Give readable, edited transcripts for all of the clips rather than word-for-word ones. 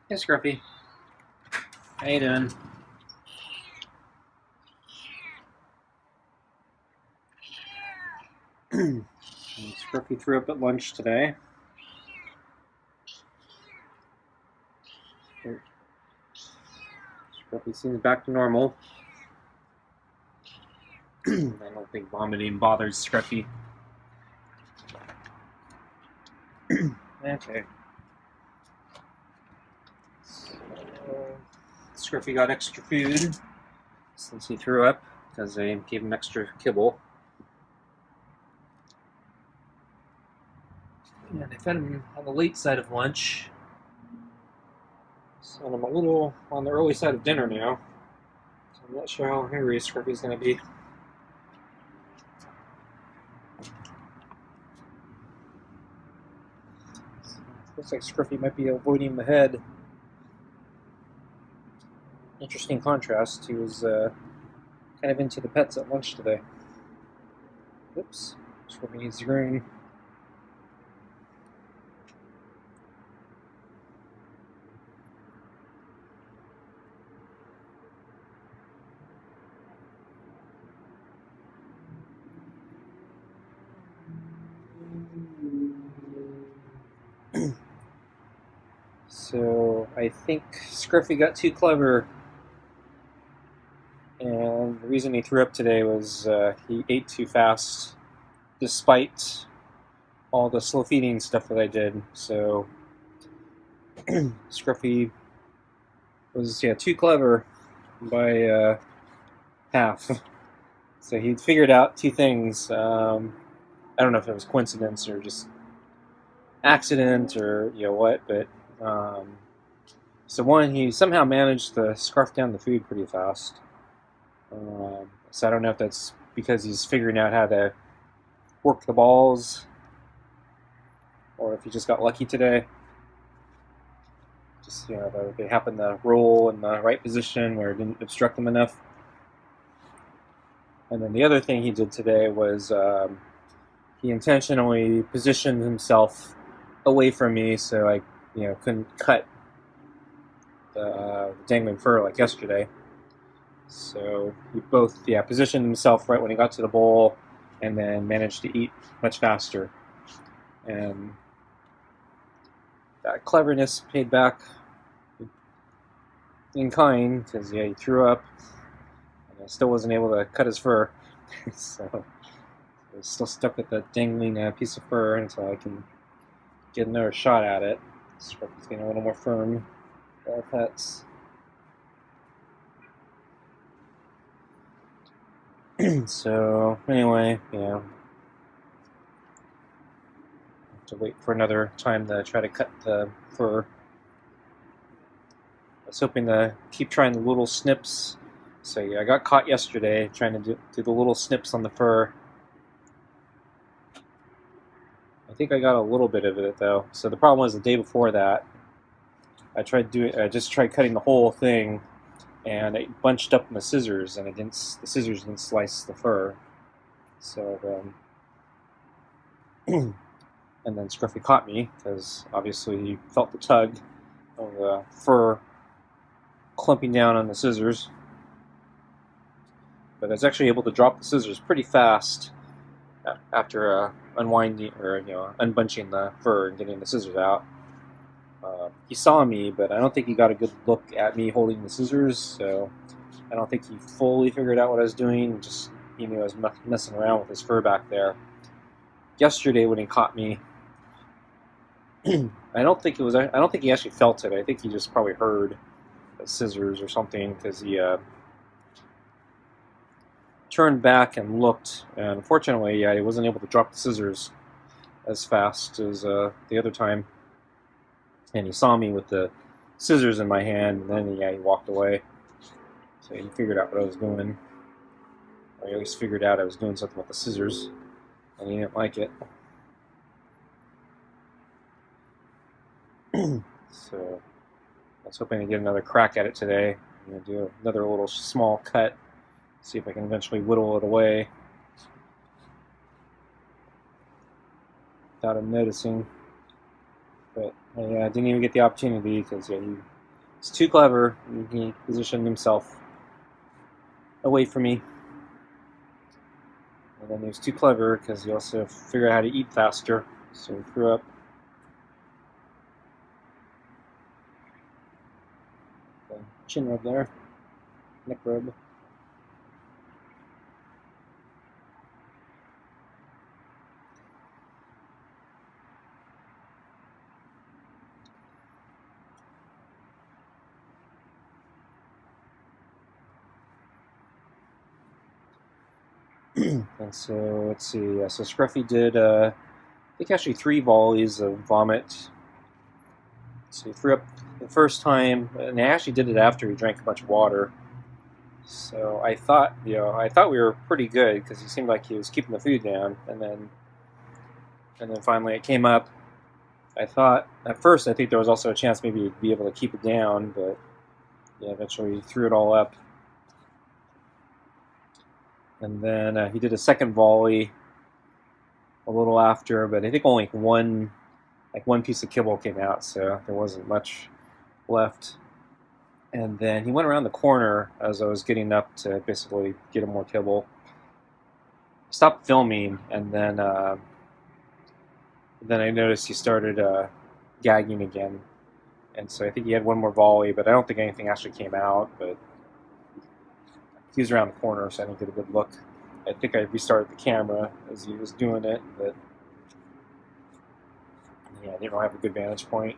Hey, Scruffy. How you doing? Scruffy threw up at lunch today. Scruffy seems back to normal. I don't think vomiting bothers Scruffy. Okay. So, Scruffy got extra food since he threw up because they gave him extra kibble. And I fed him on the late side of lunch. So I'm a little on the early side of dinner now. So I'm not sure how hungry Scruffy's going to be. So looks like Scruffy might be avoiding the head. Interesting contrast. He was kind of into the pets at lunch today. Oops. Scruffy needs grooming. So I think Scruffy got too clever, and the reason he threw up today was he ate too fast, despite all the slow feeding stuff that I did. So Scruffy was too clever by half. So he figured out two things. I don't know if it was coincidence or just accident or what, but so one, he somehow managed to scarf down the food pretty fast. So I don't know if that's because he's figuring out how to work the balls, or if he just got lucky today. Just they happened to roll in the right position where it didn't obstruct them enough. And then the other thing he did today was he intentionally positioned himself away from me so I couldn't cut the dangling fur like yesterday. So he both positioned himself right when he got to the bowl, and then managed to eat much faster. And that cleverness paid back in kind, because he threw up, and I still wasn't able to cut his fur. So I was still stuck with that dangling piece of fur until I can get another shot at it. It's getting a little more firm for our pets. So anyway, have to wait for another time to try to cut the fur. I was hoping to keep trying the little snips. So I got caught yesterday trying to do the little snips on the fur. I think I got a little bit of it though. So the problem was the day before that, I just tried cutting the whole thing, and it bunched up in the scissors, and the scissors didn't slice the fur. So and then Scruffy caught me because obviously he felt the tug of the fur clumping down on the scissors. But I was actually able to drop the scissors pretty fast after unwinding or unbunching the fur and getting the scissors out. He saw me, but I don't think he got a good look at me holding the scissors, so I don't think he fully figured out what I was doing. Just he knew I was messing around with his fur back there. Yesterday when he caught me, I don't think he actually felt it. I think he just probably heard the scissors or something, because he turned back and looked, and unfortunately, he wasn't able to drop the scissors as fast as the other time. And he saw me with the scissors in my hand, and then he walked away. So he figured out what I was doing, or at least figured out I was doing something with the scissors, and he didn't like it. So I was hoping to get another crack at it today. I'm going to do another little small cut, see if I can eventually whittle it away without him noticing. But I didn't even get the opportunity because he He's too clever, and he positioned himself away from me. And then he was too clever because he also figured out how to eat faster, so he threw up. The chin rub there, neck rub. And so let's see. So Scruffy did, I think, actually 3 volleys of vomit. So he threw up the first time, and he actually did it after he drank a bunch of water. So I thought, we were pretty good because he seemed like he was keeping the food down, and then finally it came up. I thought at first, I think there was also a chance maybe he'd be able to keep it down, but yeah, eventually he threw it all up. And then he did a second volley a little after, but I think only one piece of kibble came out, so there wasn't much left. And then he went around the corner as I was getting up to basically get him more kibble. Stopped filming, and then I noticed he started gagging again. And so I think he had one more volley, but I don't think anything actually came out. But he was around the corner, so I didn't get a good look. I think I restarted the camera as he was doing it, but yeah, I didn't really have a good vantage point.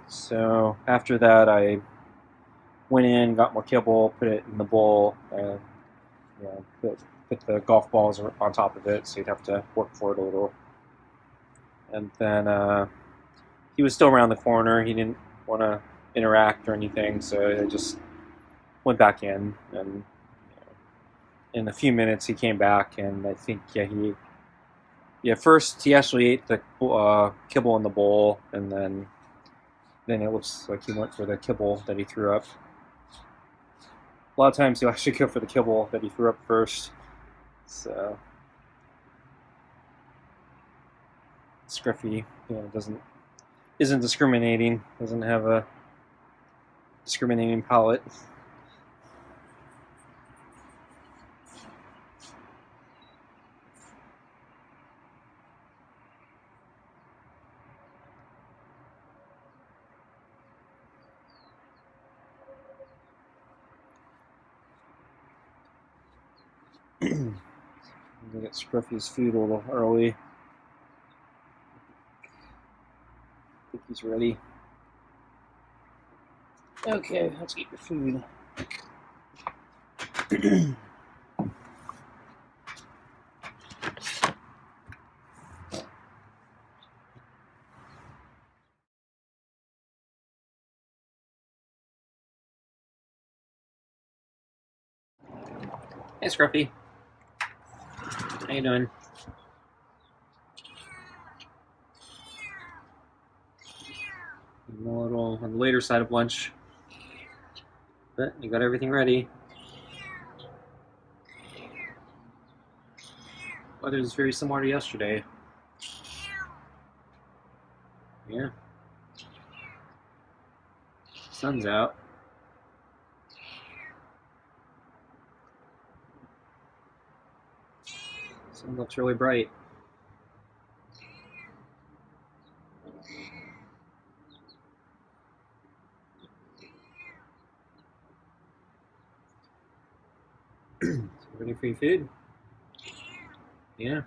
So after that, I went in, got more kibble, put it in the bowl, and put the golf balls on top of it, so you'd have to work for it a little. And then he was still around the corner. He didn't want to interact or anything, so I just went back in. And in a few minutes, he came back, and I think first he actually ate the kibble in the bowl, and then it looks like he went for the kibble that he threw up. A lot of times he'll actually go for the kibble that he threw up first. So Scruffy, isn't discriminating. Doesn't have a discriminating palate. I'm gonna get Scruffy's food a little early. I think he's ready. Okay, let's eat your food. Hey, Scruffy. How you doing? I'm a little on the later side of lunch, but you got everything ready. Weather's very similar to yesterday. Yeah. Sun's out. Sun looks really bright. Ready for your food? Yeah.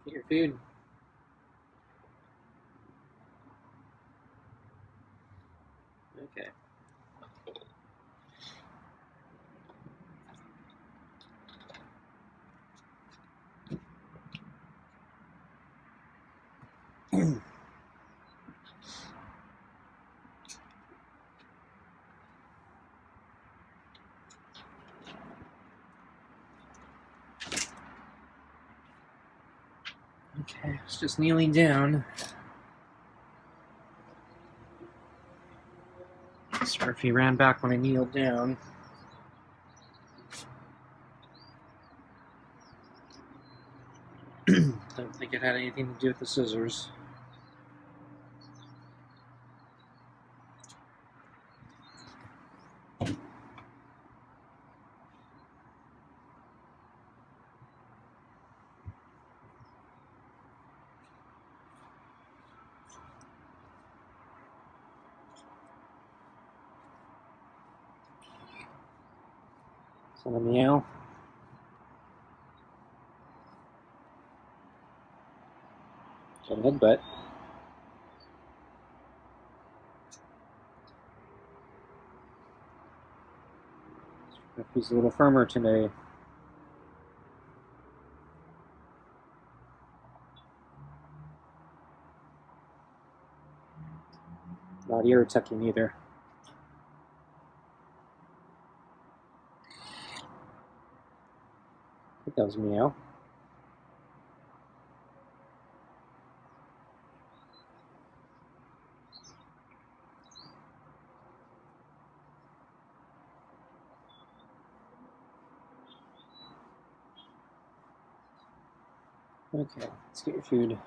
Get your food. Okay. Okay, it's just kneeling down. Scruffy ran back when I kneeled down. Don't think it had anything to do with the scissors. So a meow. Got a headbutt. Scruffy's a little firmer today. Not ear tucking either. I think that was meow. Okay, let's get your food.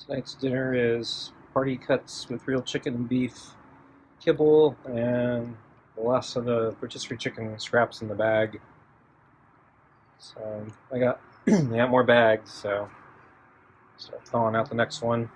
Tonight's dinner is party cuts with real chicken and beef, kibble, and the last of the rotisserie chicken scraps in the bag. So I got more bags, so start thawing out the next one.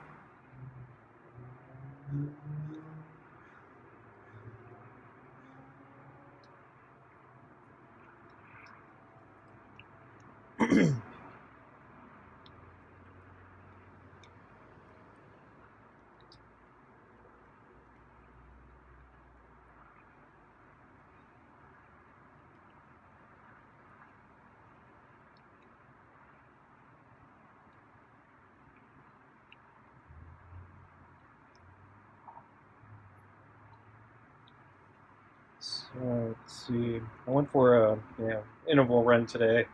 So let's see. I went for a interval run today.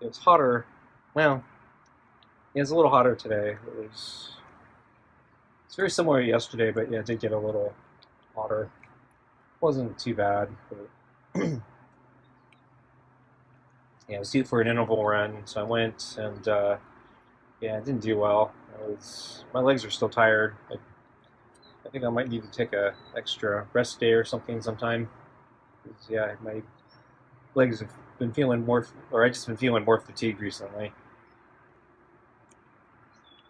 It was hotter. Well, it was a little hotter today. It's very similar to yesterday, but yeah, it did get a little hotter. Wasn't too bad, but yeah, I was due for an interval run, so I went and yeah, I didn't do well. My legs are still tired. I think I might need to take a extra rest day or something sometime. 'Cause, yeah, my legs have been feeling more, or I just been feeling more fatigued recently.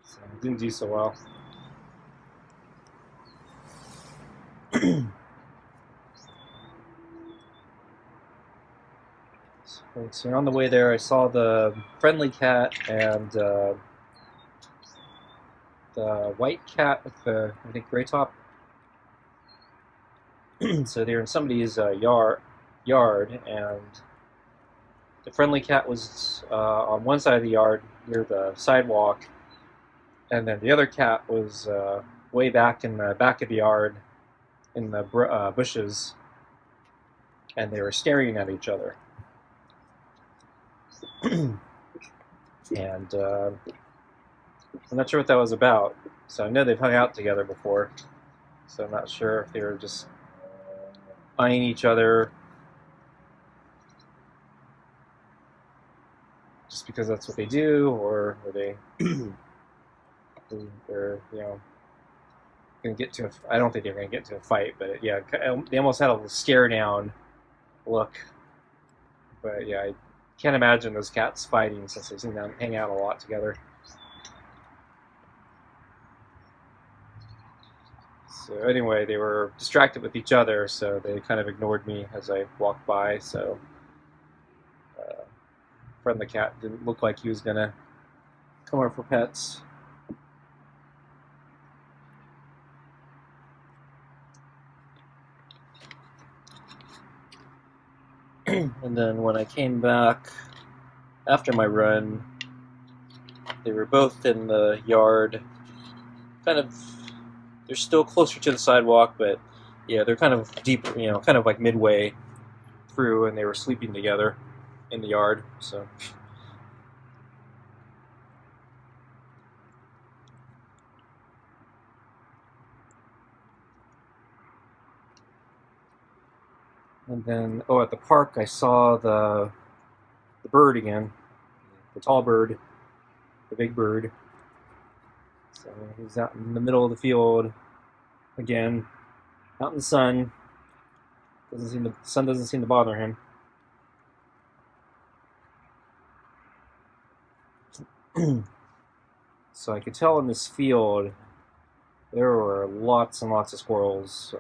So I didn't do so well. So on the way there, I saw the friendly cat and the white cat with the, I think, gray top. So they were in somebody's yard, and the friendly cat was on one side of the yard near the sidewalk, and then the other cat was way back in the back of the yard in the bushes, and they were staring at each other. And I'm not sure what that was about. So I know they've hung out together before, so I'm not sure if they were just eyeing each other just because that's what they do, or are they they're gonna get to I don't think they're gonna get to a fight, but yeah, they almost had a little stare down look. But yeah, I can't imagine those cats fighting since they seem to hang out a lot together. So anyway, they were distracted with each other, so they kind of ignored me as I walked by. So friend the cat didn't look like he was gonna come over for pets. And then when I came back after my run, they were both in the yard, kind of. They're still closer to the sidewalk, but yeah, they're kind of deep, kind of like midway through, and they were sleeping together in the yard. So. And then, at the park, I saw the bird again, the tall bird, the big bird. So he's out in the middle of the field again, out in the sun. The sun doesn't seem to bother him. So I could tell in this field there were lots and lots of squirrels.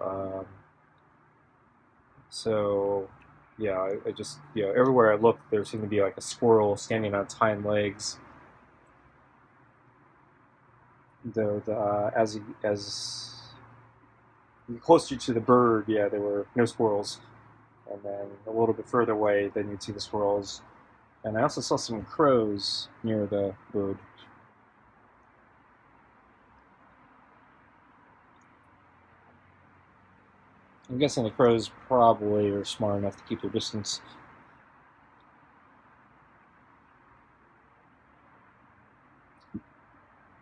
So yeah, I just everywhere I looked there seemed to be like a squirrel standing on its hind legs. Though as closer to the bird, yeah, there were no squirrels. And then a little bit further away, then you'd see the squirrels. And I also saw some crows near the bird. I'm guessing the crows probably are smart enough to keep their distance.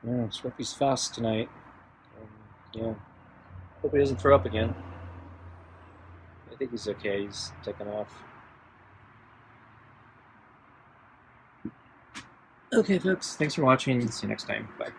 Yeah, Scruffy's fast tonight. Yeah. Hope he doesn't throw up again. I think he's okay. He's taking off. Okay, folks. Thanks for watching. See you next time. Bye.